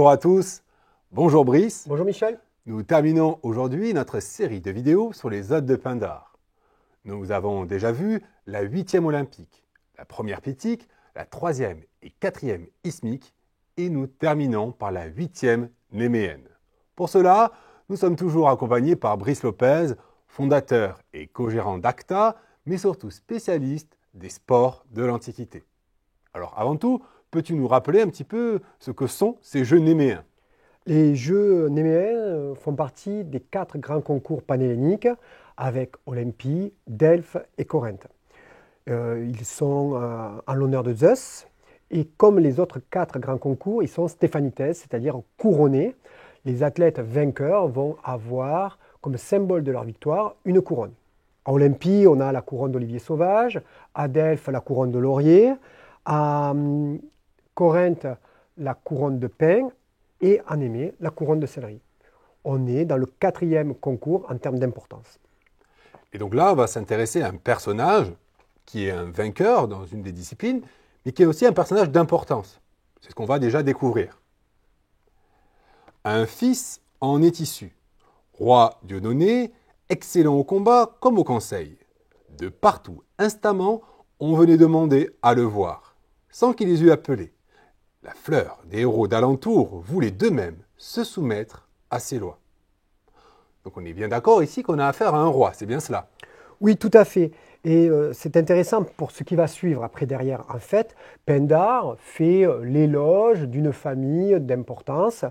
Bonjour à tous, bonjour Brice. Bonjour Michel. Nous terminons aujourd'hui notre série de vidéos sur les œuvres de Pindare. Nous avons déjà vu la 8e olympique, la première pythique, la 3e et 4e isthmique et nous terminons par la 8e néméenne. Pour cela, nous sommes toujours accompagnés par Brice Lopez, fondateur et co-gérant d'ACTA, mais surtout spécialiste des sports de l'Antiquité. Alors avant tout, peux-tu nous rappeler un petit peu ce que sont ces Jeux néméens ? Les Jeux néméens font partie des 4 grands concours panhelléniques avec Olympie, Delphes et Corinthe. Ils sont en l'honneur de Zeus et comme les autres 4 grands concours, ils sont stéphanites, c'est-à-dire couronnés. Les athlètes vainqueurs vont avoir comme symbole de leur victoire une couronne. À Olympie, on a la couronne d'olivier sauvage, à Delphes, la couronne de laurier, à Corinthe, la couronne de pin et à Némée, la couronne de céleri. On est dans le 4e concours en termes d'importance. Et donc là, on va s'intéresser à un personnage qui est un vainqueur dans une des disciplines, mais qui est aussi un personnage d'importance. C'est ce qu'on va déjà découvrir. Un fils en est issu. Roi Dieudonné, excellent au combat comme au conseil. De partout, instamment, on venait demander à le voir, sans qu'il les eût appelés. La fleur des héros d'alentour voulait d'eux-mêmes se soumettre à ses lois. Donc on est bien d'accord ici qu'on a affaire à un roi, c'est bien cela. Oui, tout à fait. Et c'est intéressant pour ce qui va suivre après derrière. En fait, Pindare fait l'éloge d'une famille d'importance,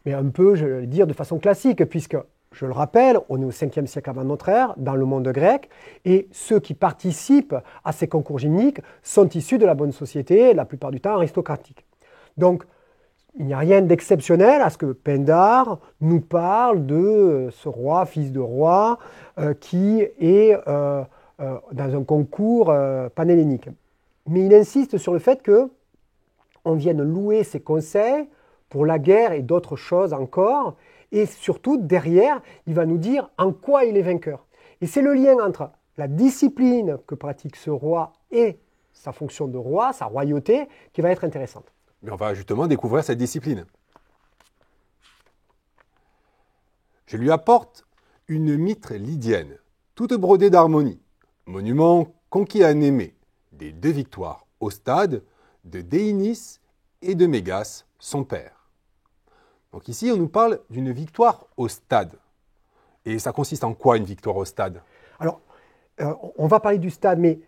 mais un peu, je vais le dire, de façon classique, puisque, je le rappelle, on est au 5e siècle avant notre ère, dans le monde grec, et ceux qui participent à ces concours gymniques sont issus de la bonne société, la plupart du temps aristocratique. Donc, il n'y a rien d'exceptionnel à ce que Pindare nous parle de ce roi, fils de roi, qui est dans un concours panhellénique. Mais il insiste sur le fait qu'on vienne louer ses conseils pour la guerre et d'autres choses encore. Et surtout, derrière, il va nous dire en quoi il est vainqueur. Et c'est le lien entre la discipline que pratique ce roi et sa fonction de roi, sa royauté, qui va être intéressante. Mais on va justement découvrir cette discipline. Je lui apporte une mitre lydienne, toute brodée d'harmonie, monument conquis à Némée, des 2 victoires au stade de Déinis et de Mégas, son père. Donc ici, on nous parle d'une victoire au stade. Et ça consiste en quoi une victoire au stade ? Alors, on va parler du stade, mais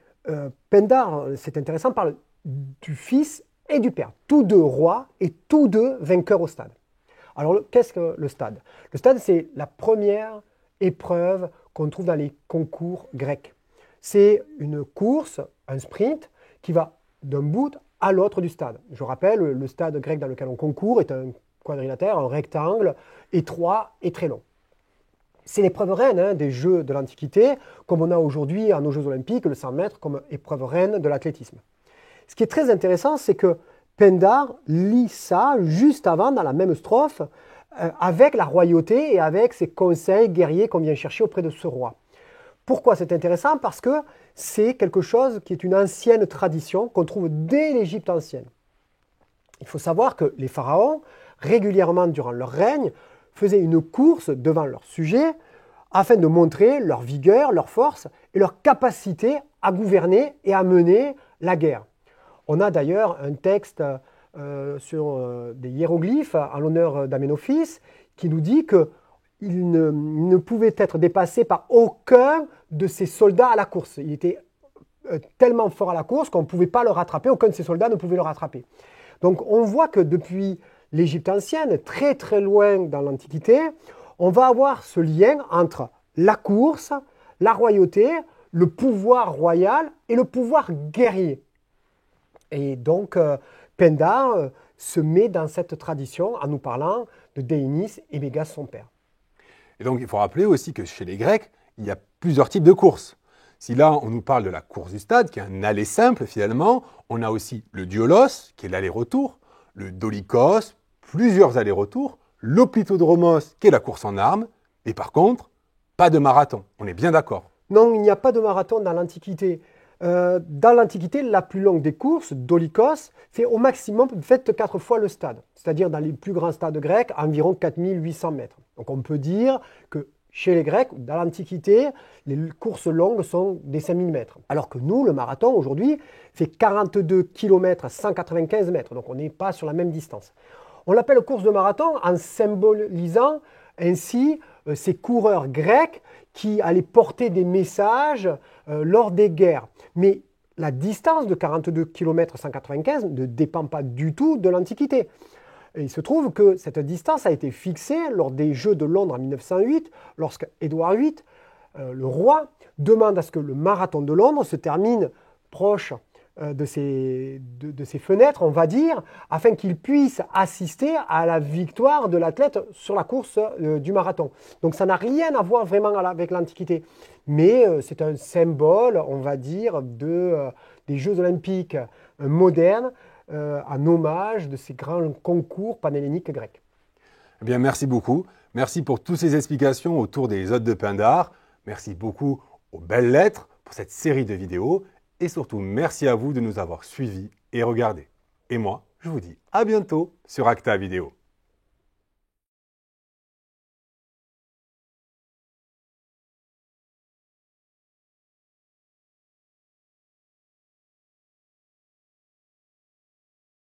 Pindare, c'est intéressant, parle du fils et du père, tous 2 rois et tous 2 vainqueurs au stade. Alors, qu'est-ce que le stade ? Le stade, c'est la première épreuve qu'on trouve dans les concours grecs. C'est une course, un sprint, qui va d'un bout à l'autre du stade. Je rappelle, le stade grec dans lequel on concourt est un quadrilatère, un rectangle étroit et très long. C'est l'épreuve reine des Jeux de l'Antiquité, comme on a aujourd'hui à nos Jeux Olympiques le 100 mètres comme épreuve reine de l'athlétisme. Ce qui est très intéressant, c'est que Pindare lit ça juste avant, dans la même strophe, avec la royauté et avec ses conseils guerriers qu'on vient chercher auprès de ce roi. Pourquoi c'est intéressant ? Parce que c'est quelque chose qui est une ancienne tradition qu'on trouve dès l'Égypte ancienne. Il faut savoir que les pharaons, régulièrement durant leur règne, faisaient une course devant leurs sujets afin de montrer leur vigueur, leur force et leur capacité à gouverner et à mener la guerre. On a d'ailleurs un texte sur des hiéroglyphes en l'honneur d'Aménophis qui nous dit qu'il ne pouvait être dépassé par aucun de ses soldats à la course. Il était tellement fort à la course qu'on ne pouvait pas le rattraper, aucun de ses soldats ne pouvait le rattraper. Donc on voit que depuis l'Égypte ancienne, très très loin dans l'Antiquité, on va avoir ce lien entre la course, la royauté, le pouvoir royal et le pouvoir guerrier. Et donc, Pindare se met dans cette tradition en nous parlant de Déinis et Mégas, son père. Et donc, il faut rappeler aussi que chez les Grecs, il y a plusieurs types de courses. Si là, on nous parle de la course du stade, qui est un aller simple finalement, on a aussi le diolos, qui est l'aller-retour, le dolikos, plusieurs allers-retours, l'opitodromos, qui est la course en armes, et par contre, pas de marathon. On est bien d'accord. Non, il n'y a pas de marathon dans l'Antiquité. Dans l'Antiquité, la plus longue des courses, Dolichos, fait au maximum 24 fois le stade. C'est-à-dire dans les plus grands stades grecs, environ 4800 mètres. Donc on peut dire que chez les Grecs, dans l'Antiquité, les courses longues sont des 5000 mètres. Alors que nous, le marathon, aujourd'hui, fait 42 km 195 mètres. Donc on n'est pas sur la même distance. On l'appelle course de marathon en symbolisant ainsi ces coureurs grecs qui allaient porter des messages lors des guerres. Mais la distance de 42 km 195 ne dépend pas du tout de l'Antiquité. Et il se trouve que cette distance a été fixée lors des Jeux de Londres en 1908, lorsque Édouard VIII, le roi, demande à ce que le marathon de Londres se termine proche de ces fenêtres, on va dire, afin qu'il puisse assister à la victoire de l'athlète sur la course du marathon. Donc ça n'a rien à voir vraiment avec l'Antiquité, mais c'est un symbole, on va dire, des Jeux olympiques modernes, en hommage de ces grands concours panhelléniques grecs. Eh bien, merci beaucoup. Merci pour toutes ces explications autour des hôtes de Pindare. Merci beaucoup aux belles lettres pour cette série de vidéos. Et surtout, merci à vous de nous avoir suivis et regardés. Et moi, je vous dis à bientôt sur Acta Vidéo.